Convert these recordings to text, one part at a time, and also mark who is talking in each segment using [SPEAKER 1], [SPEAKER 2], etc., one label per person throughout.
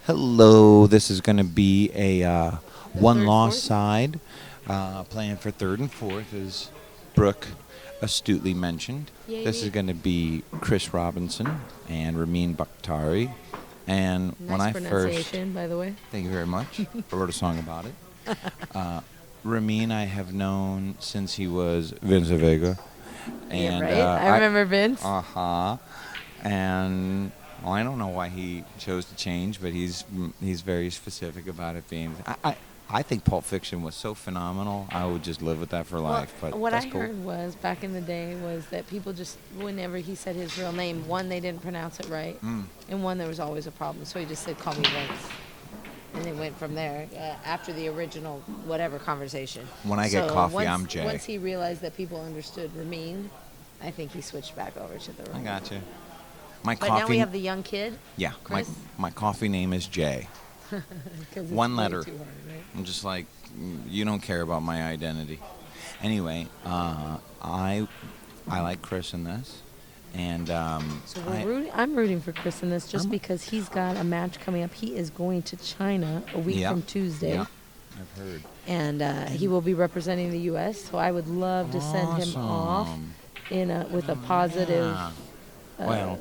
[SPEAKER 1] Hello, this is going to be a one
[SPEAKER 2] third,
[SPEAKER 1] loss
[SPEAKER 2] fourth?
[SPEAKER 1] side. Playing for third and fourth, as Brook astutely mentioned.
[SPEAKER 2] Yay
[SPEAKER 1] This is
[SPEAKER 2] me.
[SPEAKER 1] going to be Chris Robinson and Ramin Bakhtiari. And when
[SPEAKER 2] Nice
[SPEAKER 1] I first,
[SPEAKER 2] pronunciation, by the way.
[SPEAKER 1] thank you very much, I wrote a song about it. Ramin I have known since he was Vince Vega.
[SPEAKER 2] Yeah,
[SPEAKER 1] And
[SPEAKER 2] right? I remember Vince.
[SPEAKER 1] Uh-huh. And well, I don't know why he chose to change, but he's very specific about it being. I think Pulp Fiction was so phenomenal. I would just live with that for life. But
[SPEAKER 2] what
[SPEAKER 1] that's
[SPEAKER 2] I
[SPEAKER 1] cool.
[SPEAKER 2] heard was back in the day was that people just, whenever he said his real name, one, they didn't pronounce it right, and one, there was always a problem. So he just said, "Call me Vince," and they went from there after the original whatever conversation.
[SPEAKER 1] When I get coffee,
[SPEAKER 2] once,
[SPEAKER 1] I'm Jay.
[SPEAKER 2] Once he realized that people understood Ramin, I think he switched back over to the.
[SPEAKER 1] I
[SPEAKER 2] Ramin.
[SPEAKER 1] got you. My
[SPEAKER 2] But
[SPEAKER 1] coffee.
[SPEAKER 2] now we have the young kid.
[SPEAKER 1] yeah.
[SPEAKER 2] Chris?
[SPEAKER 1] My coffee name is Jay.
[SPEAKER 2] 'Cause it's
[SPEAKER 1] One
[SPEAKER 2] way
[SPEAKER 1] letter.
[SPEAKER 2] too hard, right?
[SPEAKER 1] I'm just like, you don't care about my identity. Anyway, I like Chris in this, and
[SPEAKER 2] So I'm rooting for Chris in this just
[SPEAKER 1] I'm-
[SPEAKER 2] because he's got a match coming up. He is going to China a week
[SPEAKER 1] Yeah,
[SPEAKER 2] from Tuesday,
[SPEAKER 1] yeah, I've heard.
[SPEAKER 2] and he will be representing the U.S. So I would love to send him off
[SPEAKER 1] Awesome.
[SPEAKER 2] with a positive
[SPEAKER 1] Yeah. Well,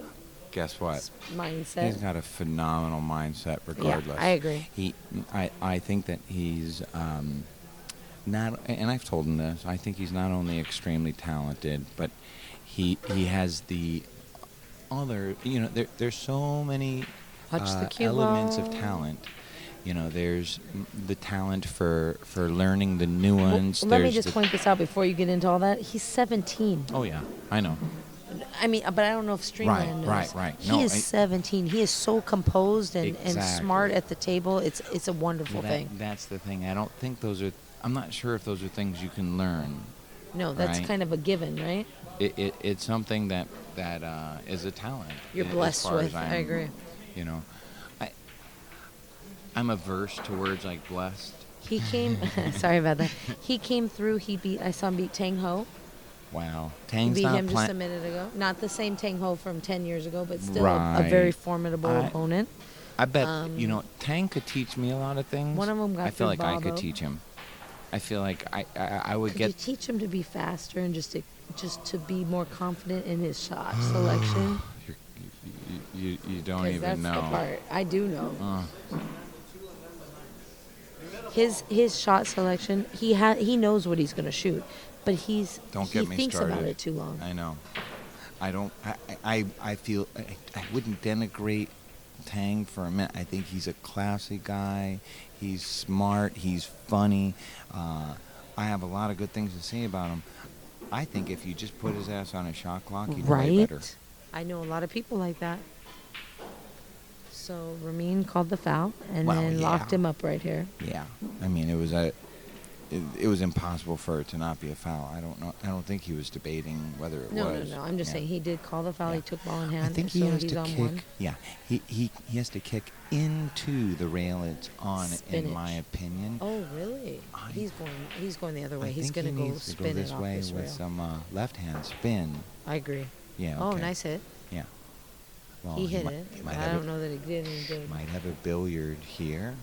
[SPEAKER 1] guess what?
[SPEAKER 2] mindset.
[SPEAKER 1] He's got a phenomenal mindset, regardless.
[SPEAKER 2] I agree.
[SPEAKER 1] I think that he's not, and I've told him this. I think he's not only extremely talented, but he has the other. There's so many
[SPEAKER 2] Watch the cue
[SPEAKER 1] elements of
[SPEAKER 2] ball.
[SPEAKER 1] talent. There's the talent for learning the nuance.
[SPEAKER 2] Let me
[SPEAKER 1] There's
[SPEAKER 2] just
[SPEAKER 1] the-
[SPEAKER 2] point this out before you get into all that. He's 17.
[SPEAKER 1] Oh yeah, I know.
[SPEAKER 2] I mean, but I don't know if Streamland knows.
[SPEAKER 1] right.
[SPEAKER 2] He
[SPEAKER 1] No,
[SPEAKER 2] is 17. He is so composed and
[SPEAKER 1] Exactly.
[SPEAKER 2] smart at the table. It's a wonderful thing.
[SPEAKER 1] That's the thing. I don't think those are. I'm not sure if those are things you can learn.
[SPEAKER 2] No, that's
[SPEAKER 1] Right.
[SPEAKER 2] kind of a given, right?
[SPEAKER 1] It's something that is a talent.
[SPEAKER 2] You're
[SPEAKER 1] as
[SPEAKER 2] blessed
[SPEAKER 1] far as
[SPEAKER 2] with. I
[SPEAKER 1] I'm-
[SPEAKER 2] agree.
[SPEAKER 1] You know, I'm averse to words like blessed.
[SPEAKER 2] He came. Sorry about that. He came through. I saw him beat Tang Ho.
[SPEAKER 1] Wow,
[SPEAKER 2] He
[SPEAKER 1] Tang's
[SPEAKER 2] beat
[SPEAKER 1] not
[SPEAKER 2] him just a
[SPEAKER 1] playing.
[SPEAKER 2] minute ago. Not the same Tang Ho from 10 years ago, but still a
[SPEAKER 1] Right.
[SPEAKER 2] very formidable
[SPEAKER 1] I-
[SPEAKER 2] opponent.
[SPEAKER 1] I bet
[SPEAKER 2] um,
[SPEAKER 1] Tang could teach me a lot of things.
[SPEAKER 2] One of 'em got
[SPEAKER 1] I feel
[SPEAKER 2] through
[SPEAKER 1] like I could
[SPEAKER 2] Bobo.
[SPEAKER 1] teach him. I feel like I would
[SPEAKER 2] Could you
[SPEAKER 1] get.
[SPEAKER 2] teach him to be faster and just to be more confident in his shot selection?
[SPEAKER 1] You don't
[SPEAKER 2] Because
[SPEAKER 1] even
[SPEAKER 2] that's
[SPEAKER 1] know.
[SPEAKER 2] the part I do know.
[SPEAKER 1] Uh,
[SPEAKER 2] His shot selection. He knows what he's going to shoot, but he
[SPEAKER 1] Don't get me
[SPEAKER 2] thinks
[SPEAKER 1] started.
[SPEAKER 2] about it too long.
[SPEAKER 1] I know. I don't. I feel. I wouldn't denigrate Tang for a minute. I think he's a classy guy. He's smart. He's funny. I have a lot of good things to say about him. I think if you just put his ass on a shot clock, he'd play better.
[SPEAKER 2] Right? I know a lot of people like that. So Ramin called the foul and
[SPEAKER 1] Well,
[SPEAKER 2] then locked
[SPEAKER 1] yeah.
[SPEAKER 2] him up right here.
[SPEAKER 1] Yeah. I mean, it was impossible for it to not be a foul. I don't know. I don't think he was debating whether it
[SPEAKER 2] No,
[SPEAKER 1] was.
[SPEAKER 2] I'm just
[SPEAKER 1] Yeah.
[SPEAKER 2] saying he did call the foul.
[SPEAKER 1] Yeah.
[SPEAKER 2] He took ball in
[SPEAKER 1] I
[SPEAKER 2] hand.
[SPEAKER 1] think he
[SPEAKER 2] so
[SPEAKER 1] has
[SPEAKER 2] he's
[SPEAKER 1] to
[SPEAKER 2] on
[SPEAKER 1] kick.
[SPEAKER 2] one.
[SPEAKER 1] Yeah, he has to kick into the rail it's on,
[SPEAKER 2] Spinach.
[SPEAKER 1] in my opinion.
[SPEAKER 2] Oh, really?
[SPEAKER 1] I-
[SPEAKER 2] He's going the other way.
[SPEAKER 1] I
[SPEAKER 2] He's
[SPEAKER 1] think
[SPEAKER 2] going
[SPEAKER 1] he
[SPEAKER 2] to go
[SPEAKER 1] needs to
[SPEAKER 2] spin
[SPEAKER 1] this
[SPEAKER 2] it off
[SPEAKER 1] way
[SPEAKER 2] this
[SPEAKER 1] with
[SPEAKER 2] rail.
[SPEAKER 1] some left hand spin.
[SPEAKER 2] I agree.
[SPEAKER 1] Yeah.
[SPEAKER 2] Oh,
[SPEAKER 1] okay.
[SPEAKER 2] nice hit.
[SPEAKER 1] Yeah. Well,
[SPEAKER 2] He hit
[SPEAKER 1] might-
[SPEAKER 2] it.
[SPEAKER 1] he might
[SPEAKER 2] I
[SPEAKER 1] have
[SPEAKER 2] don't
[SPEAKER 1] a-
[SPEAKER 2] know that he did any good.
[SPEAKER 1] Might have a billiard here.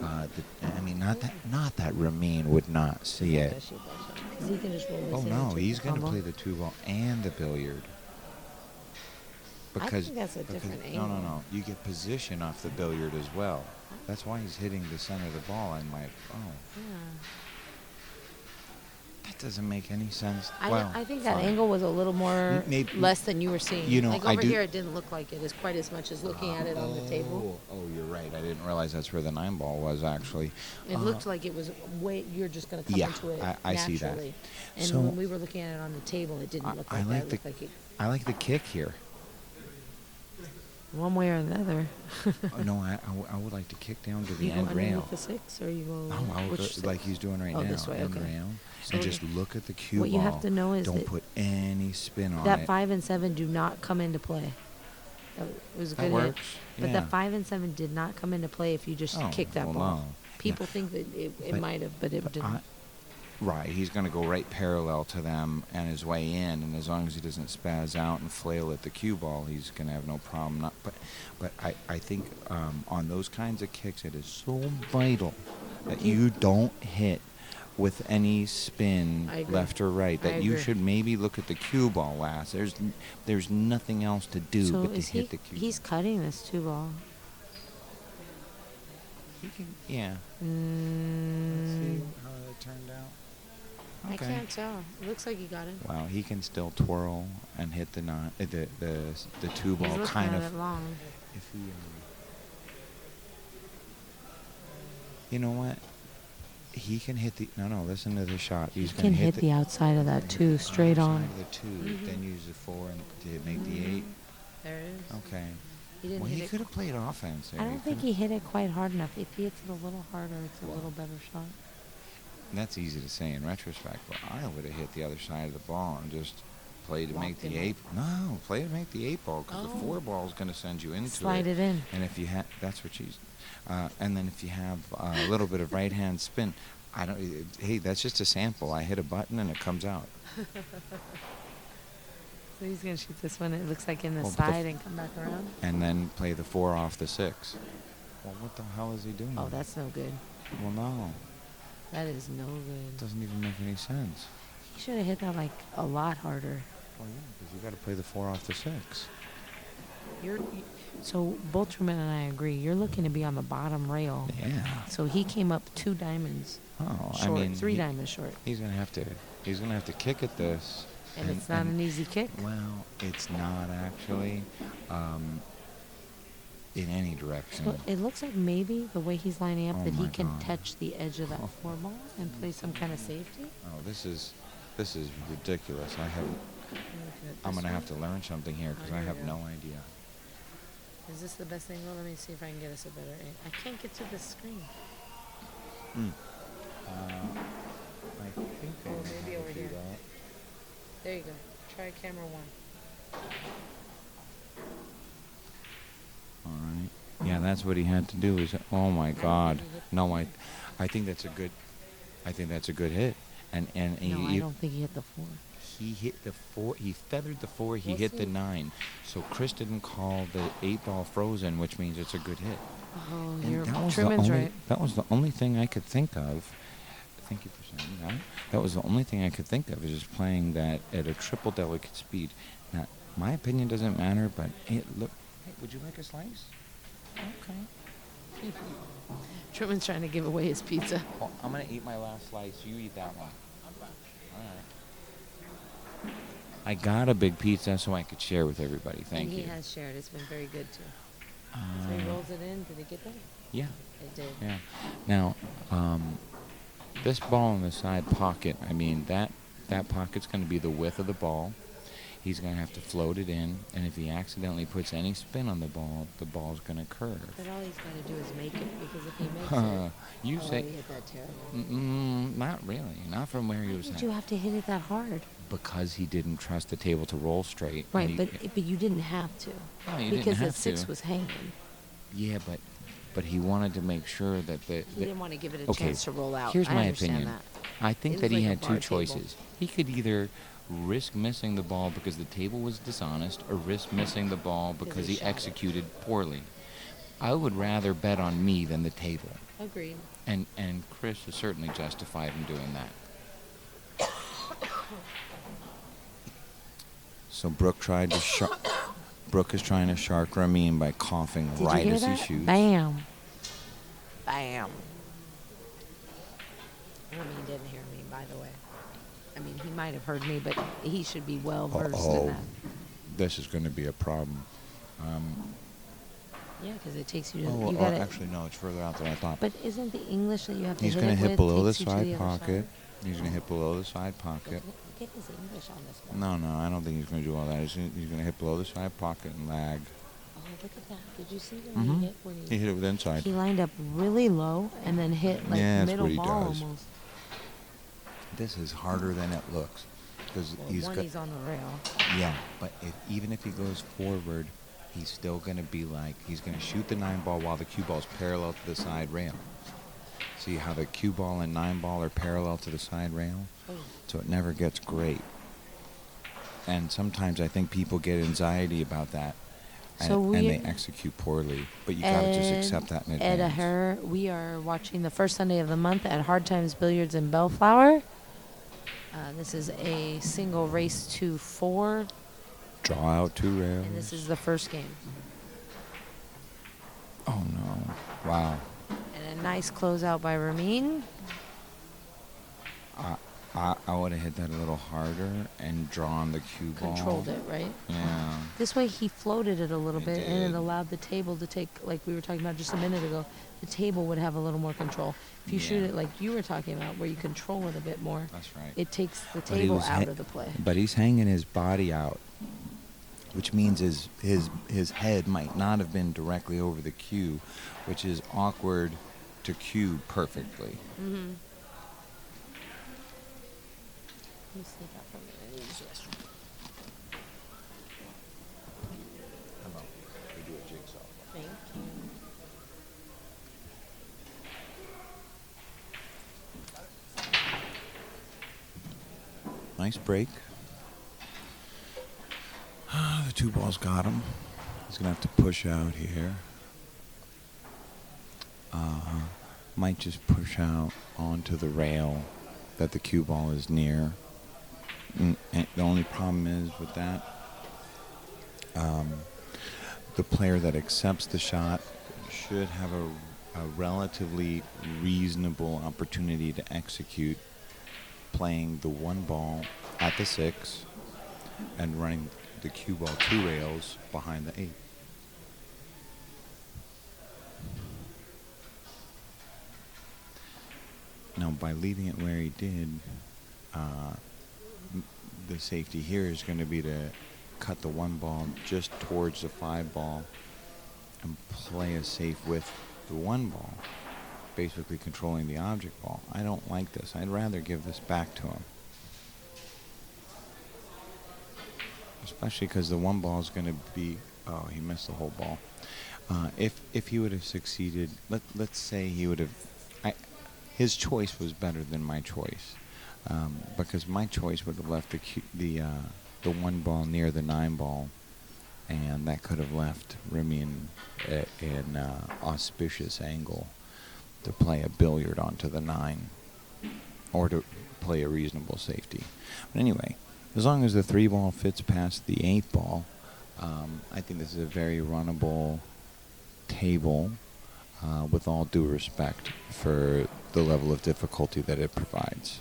[SPEAKER 1] I mean, not that Ramin would not see it.
[SPEAKER 2] Because he can just roll this
[SPEAKER 1] Oh
[SPEAKER 2] in
[SPEAKER 1] no,
[SPEAKER 2] and take
[SPEAKER 1] he's
[SPEAKER 2] the
[SPEAKER 1] going to
[SPEAKER 2] combo.
[SPEAKER 1] play the two ball and the billiard.
[SPEAKER 2] I think that's a different angle.
[SPEAKER 1] No. You get position off the billiard as well. That's why he's hitting the center of the ball. I'm like, oh,
[SPEAKER 2] Yeah.
[SPEAKER 1] that doesn't make any sense.
[SPEAKER 2] I think that
[SPEAKER 1] fine.
[SPEAKER 2] angle was a little more
[SPEAKER 1] Maybe-
[SPEAKER 2] less than you were seeing.
[SPEAKER 1] You know,
[SPEAKER 2] like
[SPEAKER 1] I
[SPEAKER 2] over
[SPEAKER 1] do-
[SPEAKER 2] here, it didn't look like it as quite as much as looking at it on the table.
[SPEAKER 1] Oh, you're right. I didn't realize that's where the 9 ball was actually.
[SPEAKER 2] It looked like it was way. You're just going to come
[SPEAKER 1] Yeah,
[SPEAKER 2] into it
[SPEAKER 1] I see that.
[SPEAKER 2] naturally. And
[SPEAKER 1] So-
[SPEAKER 2] when we were looking at it on the table, it didn't look
[SPEAKER 1] I
[SPEAKER 2] like
[SPEAKER 1] like
[SPEAKER 2] that. It looked like it,
[SPEAKER 1] I like the kick here.
[SPEAKER 2] one way or the other.
[SPEAKER 1] Oh, no, I would like to kick down to the
[SPEAKER 2] You go
[SPEAKER 1] end rail.
[SPEAKER 2] underneath the 6, or you go
[SPEAKER 1] No, I would
[SPEAKER 2] which
[SPEAKER 1] go, like he's doing right
[SPEAKER 2] Oh,
[SPEAKER 1] now.
[SPEAKER 2] this way,
[SPEAKER 1] end
[SPEAKER 2] okay.
[SPEAKER 1] rail,
[SPEAKER 2] So
[SPEAKER 1] and just look at the cue
[SPEAKER 2] what
[SPEAKER 1] ball.
[SPEAKER 2] you have to know is
[SPEAKER 1] don't
[SPEAKER 2] that
[SPEAKER 1] put any spin on
[SPEAKER 2] that
[SPEAKER 1] it.
[SPEAKER 2] 5 and 7 do not come into play. It was a
[SPEAKER 1] That
[SPEAKER 2] good
[SPEAKER 1] works,
[SPEAKER 2] hit. But
[SPEAKER 1] yeah.
[SPEAKER 2] that 5 and 7 did not come into play if you just
[SPEAKER 1] Oh,
[SPEAKER 2] kick that
[SPEAKER 1] well,
[SPEAKER 2] ball.
[SPEAKER 1] no.
[SPEAKER 2] People think that it
[SPEAKER 1] But-
[SPEAKER 2] might have, but it
[SPEAKER 1] But
[SPEAKER 2] didn't.
[SPEAKER 1] Right, he's going to go right parallel to them and his way in, and as long as he doesn't spaz out and flail at the cue ball, he's going to have no problem. But I think on those kinds of kicks, it is so vital that you don't hit with any spin left or right. That you should maybe look at the cue ball last. There's nothing else to do but to hit the cue.
[SPEAKER 2] He's cutting this 2 ball.
[SPEAKER 1] He can, yeah. Let's see how that turned out. Okay.
[SPEAKER 2] I can't tell. It looks like he got it.
[SPEAKER 1] Wow, he can still twirl and hit the 2 ball
[SPEAKER 2] He's
[SPEAKER 1] kind
[SPEAKER 2] at
[SPEAKER 1] of.
[SPEAKER 2] it long.
[SPEAKER 1] If he, you know what? He can hit the. No, listen to the shot. He's
[SPEAKER 2] He can hit the outside of that 2 straight on.
[SPEAKER 1] Outside of the 2, then use the 4 and to make the 8.
[SPEAKER 2] There it is.
[SPEAKER 1] Okay.
[SPEAKER 2] He didn't
[SPEAKER 1] Well,
[SPEAKER 2] hit
[SPEAKER 1] he
[SPEAKER 2] it.
[SPEAKER 1] could have played offense there.
[SPEAKER 2] I don't think he hit it quite hard enough. If he hits it a little harder, it's a little better shot.
[SPEAKER 1] That's easy to say in retrospect, but I would have hit the other side of the ball and just play to make
[SPEAKER 2] Walked
[SPEAKER 1] the
[SPEAKER 2] him
[SPEAKER 1] 8. No, play to make the 8 ball because the 4 ball is going to send you into it.
[SPEAKER 2] Slide it in.
[SPEAKER 1] And if you have, that's what she's. And then if you have a little bit of right hand spin, I don't. Hey, that's just a sample. I hit a button and it comes out.
[SPEAKER 2] So he's going to shoot this one. It looks like in the
[SPEAKER 1] Well, but
[SPEAKER 2] side and come back around.
[SPEAKER 1] And then play the 4 off the 6. Well, what the hell is he doing?
[SPEAKER 2] Oh, that's no good.
[SPEAKER 1] Well, no.
[SPEAKER 2] That is no good.
[SPEAKER 1] Doesn't even make any sense.
[SPEAKER 2] He should have hit that like a lot harder.
[SPEAKER 1] Well, yeah, because you got to play the 4 off the 6.
[SPEAKER 2] So both Truman and I agree. You're looking to be on the bottom rail.
[SPEAKER 1] Yeah.
[SPEAKER 2] So he came up 2 diamonds
[SPEAKER 1] Oh,
[SPEAKER 2] short,
[SPEAKER 1] I mean,
[SPEAKER 2] 3 diamonds short.
[SPEAKER 1] He's gonna have to kick at this.
[SPEAKER 2] And it's not an easy kick.
[SPEAKER 1] Well, it's not actually, in any direction.
[SPEAKER 2] So it looks like maybe the way he's lining up
[SPEAKER 1] Oh
[SPEAKER 2] that he
[SPEAKER 1] my
[SPEAKER 2] can
[SPEAKER 1] God.
[SPEAKER 2] touch the edge of that 4 ball and play some kind of safety.
[SPEAKER 1] Oh, this is ridiculous. I'm gonna have to learn something here because I have no idea.
[SPEAKER 2] Is this the best angle? Let me see if I can get us a better angle. I can't get to the screen.
[SPEAKER 1] I think I
[SPEAKER 2] Oh,
[SPEAKER 1] know
[SPEAKER 2] maybe
[SPEAKER 1] how
[SPEAKER 2] over
[SPEAKER 1] to do
[SPEAKER 2] here.
[SPEAKER 1] that.
[SPEAKER 2] There you go. Try camera 1.
[SPEAKER 1] All right. Yeah, that's what he had to do. Oh my God. No, I think that's a good hit. And
[SPEAKER 2] No, I don't think he hit the 4.
[SPEAKER 1] he hit the 4. He feathered the 4. He
[SPEAKER 2] We'll
[SPEAKER 1] hit
[SPEAKER 2] see.
[SPEAKER 1] the 9. So Chris didn't call the 8 ball frozen, which means it's a good hit.
[SPEAKER 2] Oh,
[SPEAKER 1] And that was
[SPEAKER 2] Truman's
[SPEAKER 1] the only,
[SPEAKER 2] right.
[SPEAKER 1] That was the only thing I could think of. Thank you for saying that. That was the only thing I could think of is just playing that at a triple delicate speed. Now, my opinion doesn't matter, but it look. Hey, would you like a slice? Okay.
[SPEAKER 2] Truman's trying to give away his pizza.
[SPEAKER 1] Well, I'm gonna eat my last slice. You eat that one. All right. I got a big pizza so I could share with everybody. Thank
[SPEAKER 2] and
[SPEAKER 1] you.
[SPEAKER 2] he has shared. It's been very good too. So he rolls it in. Did he get that?
[SPEAKER 1] Yeah.
[SPEAKER 2] It did.
[SPEAKER 1] Yeah. Now, this ball in the side pocket, I mean, that pocket's going to be the width of the ball. He's going to have to float it in, and if he accidentally puts any spin on the ball's going to curve.
[SPEAKER 2] But all he's got to do is make it, because if he makes it,
[SPEAKER 1] You say,
[SPEAKER 2] he hit that terrible.
[SPEAKER 1] not really, not from where he
[SPEAKER 2] Why
[SPEAKER 1] was
[SPEAKER 2] did
[SPEAKER 1] at.
[SPEAKER 2] you have to hit it that hard?
[SPEAKER 1] Because he didn't trust the table to roll straight.
[SPEAKER 2] Right,
[SPEAKER 1] and
[SPEAKER 2] but you didn't have to.
[SPEAKER 1] No, you
[SPEAKER 2] because
[SPEAKER 1] didn't
[SPEAKER 2] the
[SPEAKER 1] have
[SPEAKER 2] 6
[SPEAKER 1] to.
[SPEAKER 2] was hanging.
[SPEAKER 1] Yeah, but he wanted to make sure that
[SPEAKER 2] He didn't want to give it a
[SPEAKER 1] okay,
[SPEAKER 2] chance to roll out.
[SPEAKER 1] Here's
[SPEAKER 2] I
[SPEAKER 1] my
[SPEAKER 2] understand
[SPEAKER 1] opinion.
[SPEAKER 2] that.
[SPEAKER 1] I think
[SPEAKER 2] It
[SPEAKER 1] that
[SPEAKER 2] was
[SPEAKER 1] he
[SPEAKER 2] like a
[SPEAKER 1] had
[SPEAKER 2] bar
[SPEAKER 1] two
[SPEAKER 2] table.
[SPEAKER 1] choices. He could either risk missing the ball because the table was dishonest or risk missing the ball because
[SPEAKER 2] he
[SPEAKER 1] he
[SPEAKER 2] shot it.
[SPEAKER 1] executed poorly. I would rather bet on me than the table.
[SPEAKER 2] Agreed.
[SPEAKER 1] And Chris is certainly justified in doing that. So Brook is trying to shark Ramin by coughing
[SPEAKER 2] Did
[SPEAKER 1] right
[SPEAKER 2] you hear
[SPEAKER 1] as
[SPEAKER 2] that?
[SPEAKER 1] he shoots.
[SPEAKER 2] Bam. Bam. Ramin didn't hear me, by the way. I mean, he might have heard me, but he should be well versed in that.
[SPEAKER 1] This is going to be a problem.
[SPEAKER 2] Yeah, because it takes you to. You gotta,
[SPEAKER 1] Actually, no, it's further out than I thought.
[SPEAKER 2] but isn't the English that you have to
[SPEAKER 1] He's
[SPEAKER 2] hit
[SPEAKER 1] going
[SPEAKER 2] it
[SPEAKER 1] to
[SPEAKER 2] with
[SPEAKER 1] hit below the
[SPEAKER 2] takes you to
[SPEAKER 1] side
[SPEAKER 2] other
[SPEAKER 1] pocket.
[SPEAKER 2] side?
[SPEAKER 1] He's going to hit below the side pocket.
[SPEAKER 2] Look at his English on this one.
[SPEAKER 1] No, I don't think he's going to do all that. He's going to hit below the side pocket and lag.
[SPEAKER 2] Oh, look at that. Did you see when he hit? When
[SPEAKER 1] He hit it with inside.
[SPEAKER 2] he lined up really low and then hit like
[SPEAKER 1] Yeah, that's
[SPEAKER 2] middle
[SPEAKER 1] what he
[SPEAKER 2] ball
[SPEAKER 1] does.
[SPEAKER 2] almost.
[SPEAKER 1] This is harder than it looks. Because
[SPEAKER 2] Well,
[SPEAKER 1] he's
[SPEAKER 2] he's on the rail.
[SPEAKER 1] Yeah, but even if he goes forward, he's still going to be like, he's going to shoot the 9 ball while the cue ball's parallel to the side rail. See how the cue ball and 9 ball are parallel to the side rail?
[SPEAKER 2] Oh.
[SPEAKER 1] So it never gets great. And sometimes I think people get anxiety about that.
[SPEAKER 2] So
[SPEAKER 1] And they execute poorly. But you got to just accept that in advance.
[SPEAKER 2] We are watching the first Sunday of the month at Hard Times Billiards in Bellflower. This is a single race to 4.
[SPEAKER 1] Draw out 2 rails.
[SPEAKER 2] And this is the first game.
[SPEAKER 1] Oh, no. Wow.
[SPEAKER 2] And a nice closeout by Ramin.
[SPEAKER 1] I would have hit that a little harder and drawn the cue ball.
[SPEAKER 2] Controlled it, right?
[SPEAKER 1] Yeah.
[SPEAKER 2] This way he floated it a little bit, and
[SPEAKER 1] did.
[SPEAKER 2] it allowed the table to take, like we were talking about just a minute ago, the table would have a little more control. If you shoot it like you were talking about, where you control it a bit more,
[SPEAKER 1] That's right.
[SPEAKER 2] it takes the table out of the play.
[SPEAKER 1] But he's hanging his body out, which means his head might not have been directly over the cue, which is awkward to cue perfectly.
[SPEAKER 2] Mm-hmm. Let me sneak out for a minute and use the restroom.
[SPEAKER 1] How about we do a jigsaw?
[SPEAKER 2] Thank you.
[SPEAKER 1] Nice break. The 2 balls got him. He's going to have to push out here. Might just push out onto the rail that the cue ball is near. And the only problem is with that, the player that accepts the shot should have a relatively reasonable opportunity to execute playing the 1 ball at the 6 and running the cue ball 2 rails behind the 8. Now, by leaving it where he did, the safety here is going to be to cut the 1 ball just towards the 5 ball and play a safe with the 1 ball, basically controlling the object ball. I don't like this. I'd rather give this back to him. Especially because the 1 ball is going to be... Oh, he missed the whole ball. If he would have succeeded, let's say he would have... his choice was better than my choice. Because my choice would have left the 1 ball near the 9 ball, and that could have left Ramin at an auspicious angle to play a billiard onto the 9, or to play a reasonable safety. But anyway, as long as the 3 ball fits past the 8 ball, I think this is a very runnable table, with all due respect for the level of difficulty that it provides.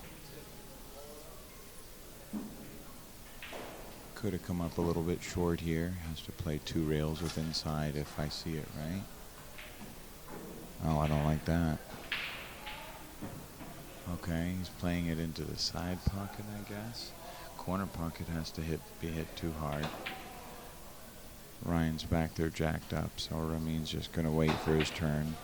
[SPEAKER 1] Could have come up a little bit short here. Has to play 2 rails with inside if I see it right. Oh, I don't like that. Okay, he's playing it into the side pocket, I guess. Corner pocket has to be hit too hard. Ryan's back there jacked up, so Ramin's just going to wait for his turn.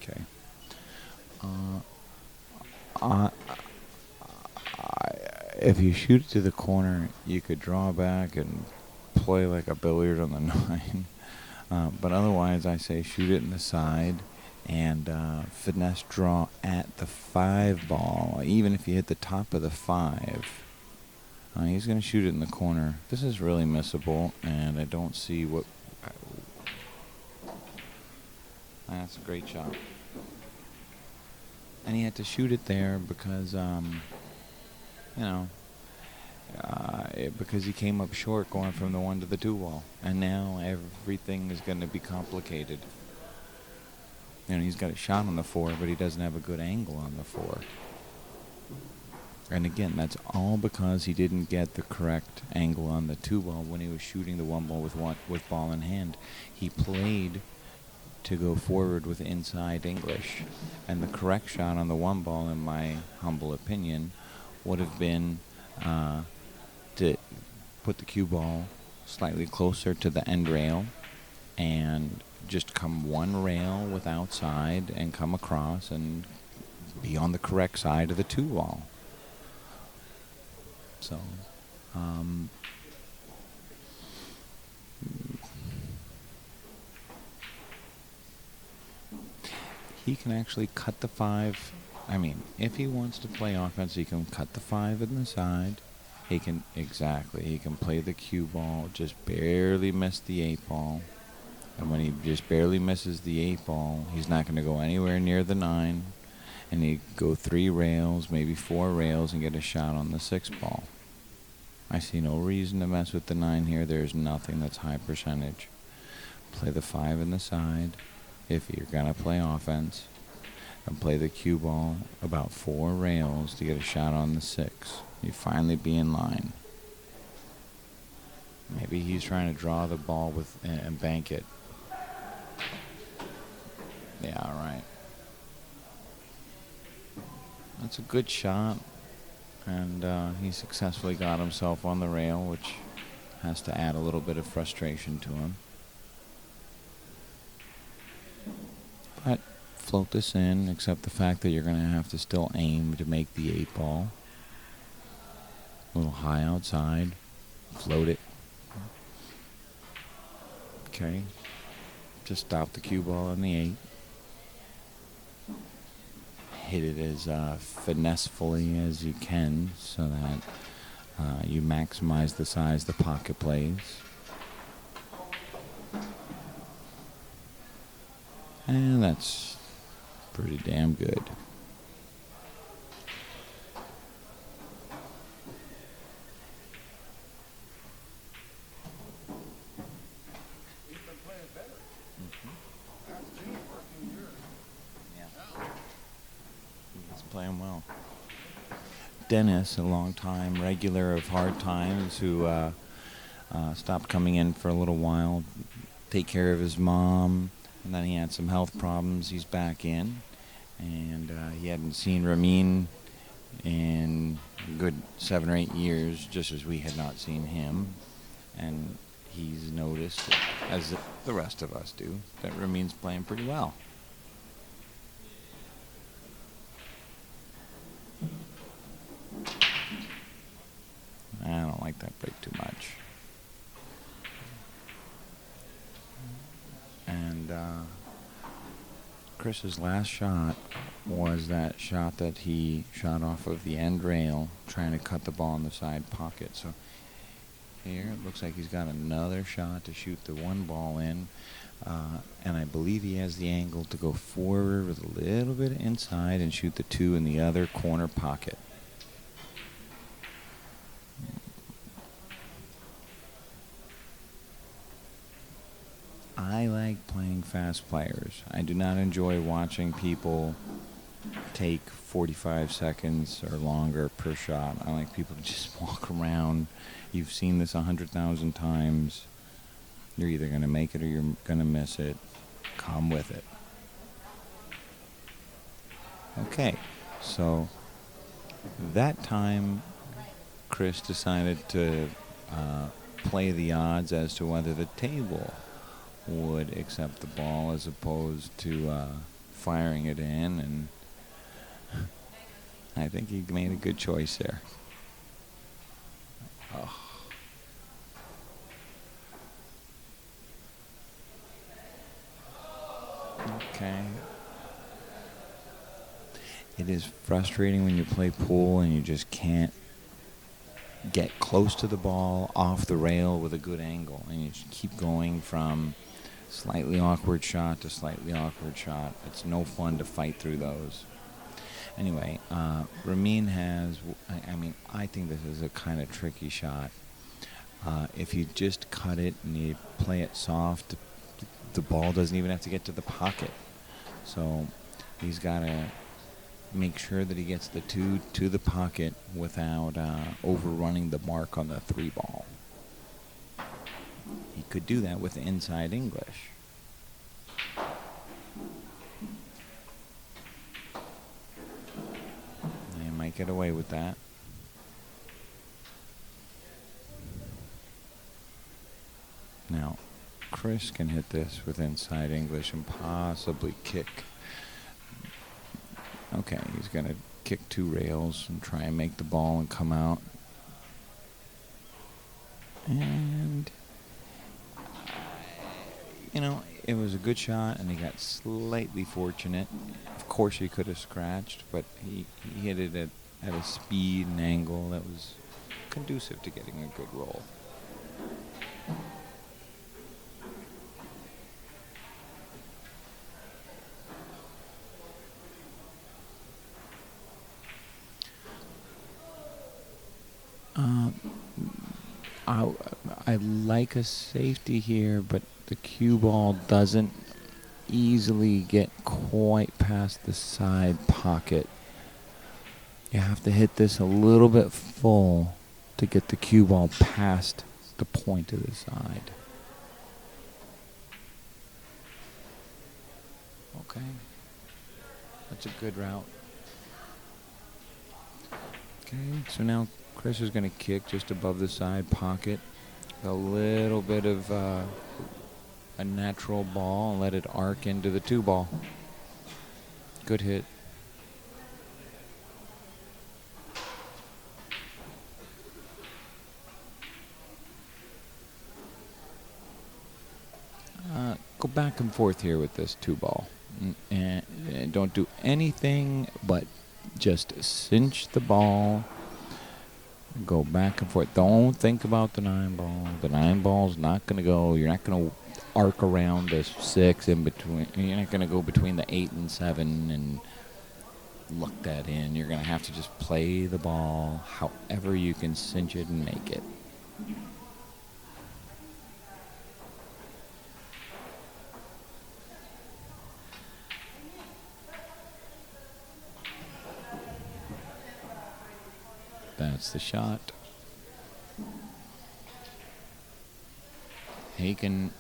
[SPEAKER 1] Okay. If you shoot it to the corner, you could draw back and play like a billiard on the 9. But otherwise, I say shoot it in the side and finesse draw at the 5 ball. Even if you hit the top of the 5, he's going to shoot it in the corner. This is really missable, and I don't see what... That's a great shot. And he had to shoot it there because, because he came up short going from the 1 to the 2 ball. And now everything is going to be complicated. He's got a shot on the 4, but he doesn't have a good angle on the 4. And again, that's all because he didn't get the correct angle on the 2 ball when he was shooting the 1 ball with ball in hand. He played to go forward with inside English. And the correct shot on the 1 ball, in my humble opinion, would have been to put the cue ball slightly closer to the end rail and just come 1 rail with outside and come across and be on the correct side of the 2 ball. So, he can actually cut the 5. I mean, if he wants to play offense, he can cut the 5 in the side. He can play the cue ball, just barely miss the 8 ball. And when he just barely misses the 8 ball, he's not going to go anywhere near the 9. And he go 3 rails, maybe 4 rails, and get a shot on the 6 ball. I see no reason to mess with the 9 here. There's nothing that's high percentage. Play the 5 in the side if you're going to play offense. And play the cue ball about 4 rails to get a shot on the 6. You finally be in line. Maybe he's trying to draw the ball with and bank it. Yeah, all right. That's a good shot. And he successfully got himself on the rail, which has to add a little bit of frustration to him. But float this in, except the fact that you're going to have to still aim to make the 8 ball. A little high outside. Float it. Okay. Just stop the cue ball on the 8. Hit it as finessefully as you can so that you maximize the size the pocket plays. And that's pretty damn good. Playing well. Dennis, a long-time regular of Hard Times, who stopped coming in for a little while, take care of his mom, and then he had some health problems. He's back in, and he hadn't seen Ramin in a good 7 or 8 years, just as we had not seen him. And he's noticed, as the rest of us do, that Ramin's playing pretty well. I don't like that break too much. And Chris's last shot was that shot that he shot off of the end rail, trying to cut the ball in the side pocket. So here it looks like he's got another shot to shoot the 1 ball in. And I believe he has the angle to go forward with a little bit inside and shoot the 2 in the other corner pocket. I like playing fast players. I do not enjoy watching people take 45 seconds or longer per shot. I like people to just walk around. You've seen this 100,000 times. You're either going to make it or you're going to miss it. Come with it. Okay, so that time Chris decided to play the odds as to whether the table would accept the ball as opposed to firing it in, and I think he made a good choice there. Oh. Okay. It is frustrating when you play pool and you just can't get close to the ball off the rail with a good angle, and you just keep going from slightly awkward shot to slightly awkward shot. It's no fun to fight through those. Anyway, Ramin has, I think this is a kind of tricky shot. If you just cut it and you play it soft, the ball doesn't even have to get to the pocket. So he's got to make sure that he gets the 2 to the pocket without overrunning the mark on the 3 ball. He could do that with inside English. He might get away with that. Now, Chris can hit this with inside English and possibly kick. Okay, he's going to kick 2 rails and try and make the ball and come out. And it was a good shot, and he got slightly fortunate. Of course, he could have scratched, but he hit it at a speed and angle that was conducive to getting a good roll. I like a safety here, but the cue ball doesn't easily get quite past the side pocket. You have to hit this a little bit full to get the cue ball past the point of the side. Okay. That's a good route. Okay, so now Chris is going to kick just above the side pocket. A little bit of a natural ball and let it arc into the 2-ball. Good hit. Go back and forth here with this 2-ball. And don't do anything but just cinch the ball. Go back and forth. Don't think about the 9-ball. The 9-ball's not going to go. You're not going to arc around the 6 in between. You're not going to go between the 8 and 7 and look that in. You're going to have to just play the ball however you can cinch it and make it. That's the shot. He can,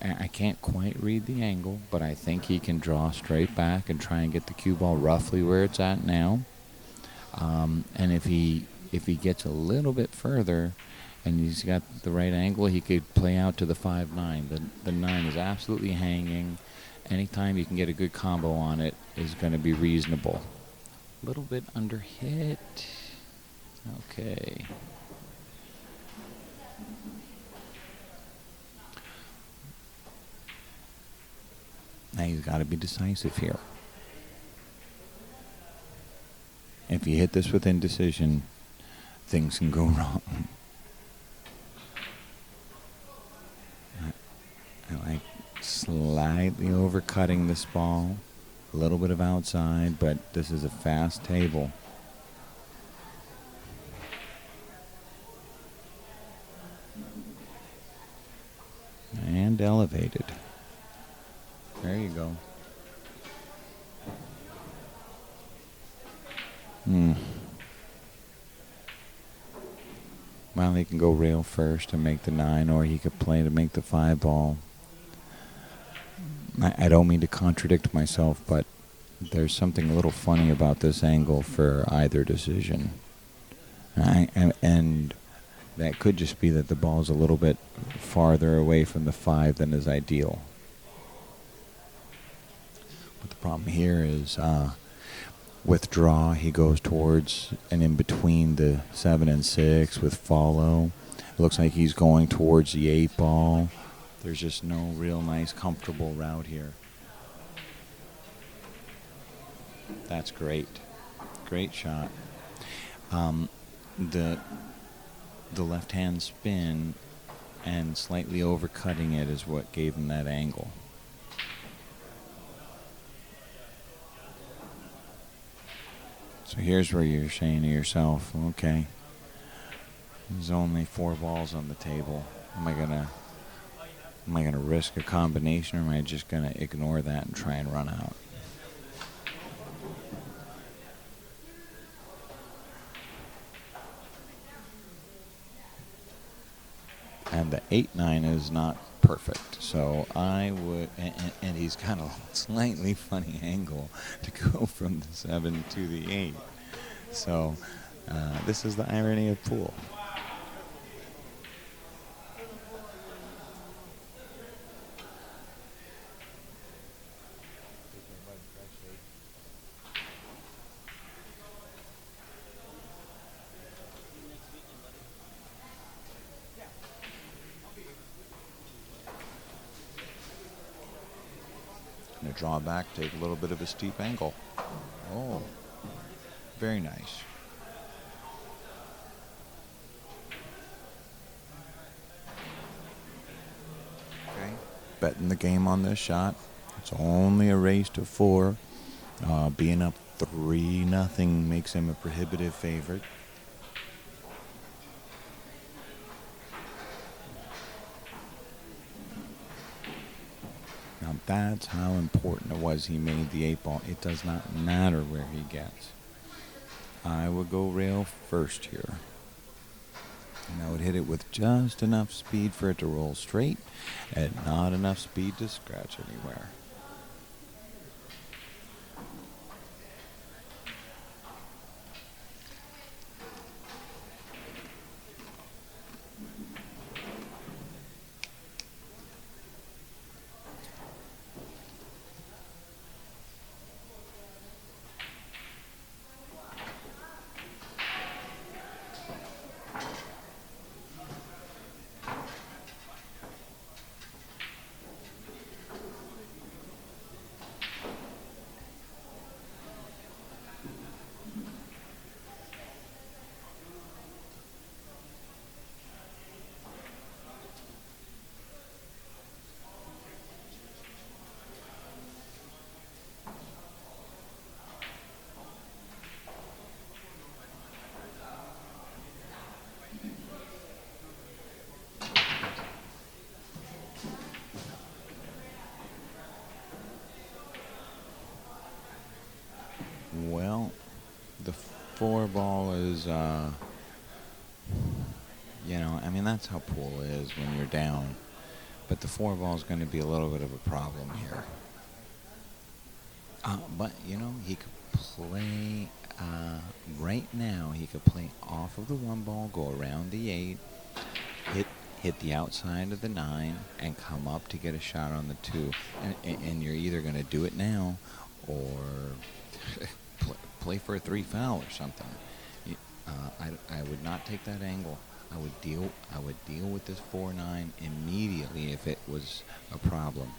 [SPEAKER 1] I can't quite read the angle, but I think he can draw straight back and try and get the cue ball roughly where it's at now. And if he gets a little bit further and he's got the right angle, he could play out to the 5-9. The 9 is absolutely hanging. Anytime you can get a good combo on it is going to be reasonable. A little bit under hit. Okay. Now you've got to be decisive here. If you hit this with indecision, things can go wrong. I like slightly overcutting this ball. A little bit of outside, but this is a fast table. And elevated. There you go. Well, he can go rail first and make the 9, or he could play to make the 5-ball. I don't mean to contradict myself, but there's something a little funny about this angle for either decision. And that could just be that the ball's a little bit farther away from the 5 than is ideal. But the problem here is with draw, he goes towards and in between the 7 and 6 with follow. It looks like he's going towards the 8-ball. There's just no real nice, comfortable route here. That's great. Great shot. The left-hand spin and slightly overcutting it is what gave him that angle. So here's where you're saying to yourself, okay, there's only 4 balls on the table. Am I gonna risk a combination, or am I just gonna ignore that and try and run out? And the 8-9 is not perfect, so I would, and he's got a slightly funny angle to go from the 7 to the 8. So this is the irony of pool. draw back, take a little bit of a steep angle. Oh, very nice. Okay, betting the game on this shot. It's only a race to 4. Being up 3-0 makes him a prohibitive favorite. Now that's how important it was he made the 8 ball. It does not matter where he gets. I would go rail first here. And I would hit it with just enough speed for it to roll straight and not enough speed to scratch anywhere. Well, the 4 ball is, I mean, that's how pool is when you're down. But the 4 ball is going to be a little bit of a problem here. But, he could play, right now, he could play off of the 1 ball, go around the 8, hit the outside of the 9, and come up to get a shot on the 2. And you're either going to do it now or play for a 3 foul or something. I would not take that angle. I would deal with this 4-9 immediately if it was a problem.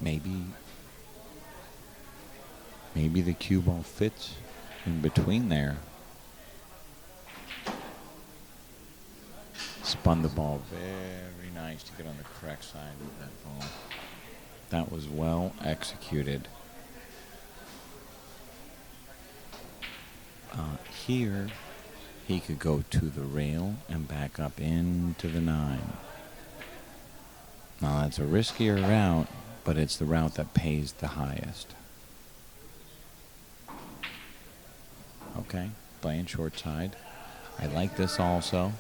[SPEAKER 1] Maybe the cue ball fits in between there. Spun the ball very nice to get on the correct side of that ball. That was well executed. Here, he could go to the rail and back up into the 9. Now that's a riskier route, but it's the route that pays the highest. Okay, playing short side. I like this also.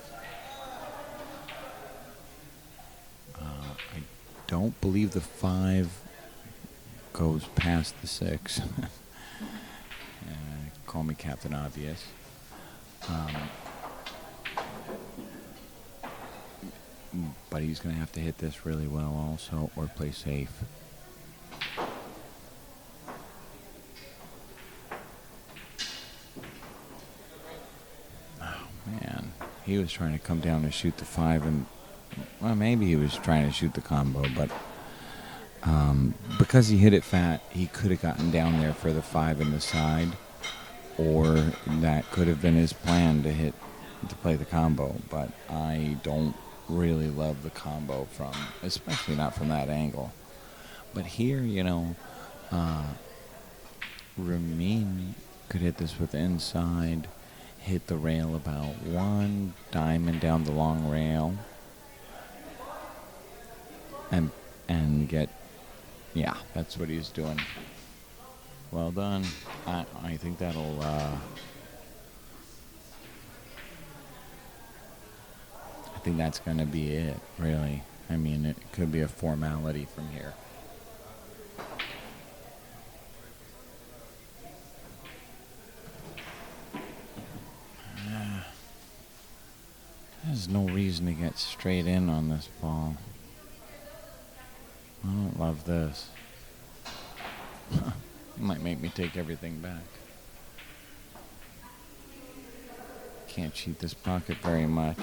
[SPEAKER 1] I don't believe the 5 goes past the 6. Call me Captain Obvious. But he's going to have to hit this really well also, or play safe. Oh, man. He was trying to come down to shoot the 5, and, well, maybe he was trying to shoot the combo, but because he hit it fat, he could have gotten down there for the 5 in the side, or that could have been his plan to play the combo, but I don't really love the combo especially not from that angle. But here, Ramin could hit this with the inside, hit the rail about 1 diamond down the long rail, and get, yeah, that's what he's doing. Well done. I think that'll, I think that's going to be it, really. I mean, it could be a formality from here. There's no reason to get straight in on this ball. I don't love this. Might make me take everything back. can't cheat this pocket very much.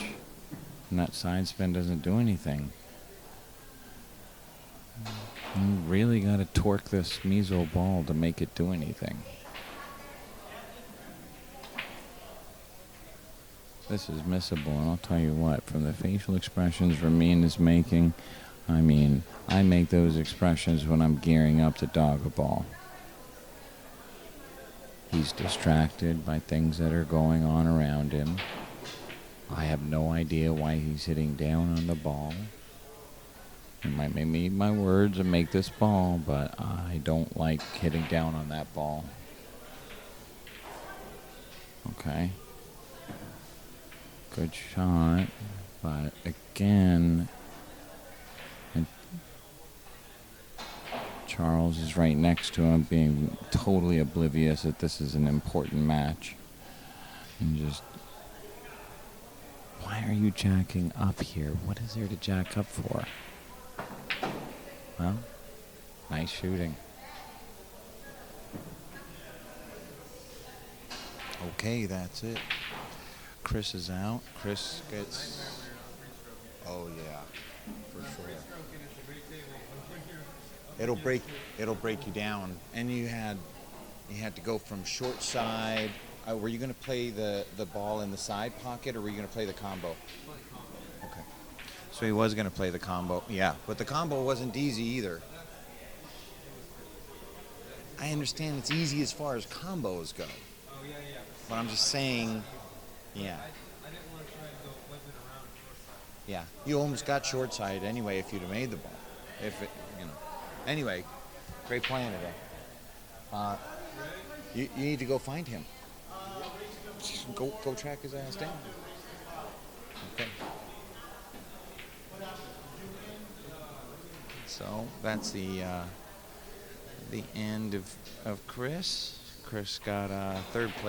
[SPEAKER 1] And that side spin doesn't do anything. You really got to torque this measle ball to make it do anything. This is missable, and I'll tell you what, from the facial expressions Ramin is making, I mean, I make those expressions when I'm gearing up to dog a ball. He's distracted by things that are going on around him. I have no idea why he's hitting down on the ball. It might make me eat my words and make this ball, but I don't like hitting down on that ball. Okay. Good shot, but again, Charles is right next to him, being totally oblivious that this is an important match. And just, why are you jacking up here? What is there to jack up for? Well, nice shooting. Okay, that's it. Chris is out. Chris gets... Oh, yeah, for sure. It'll break you down. And you had to go from short side. Were you going to play the ball in the side pocket, or were you going to play the combo? Okay. So he was going to play the combo. Yeah, but the combo wasn't easy either. I understand it's easy as far as combos go. But I'm just saying, yeah. Yeah, you almost got short side anyway if you'd have made the ball. Anyway, great playing today. You need to go find him. Go track his ass down. Okay. So that's the end of Chris. Chris got third place.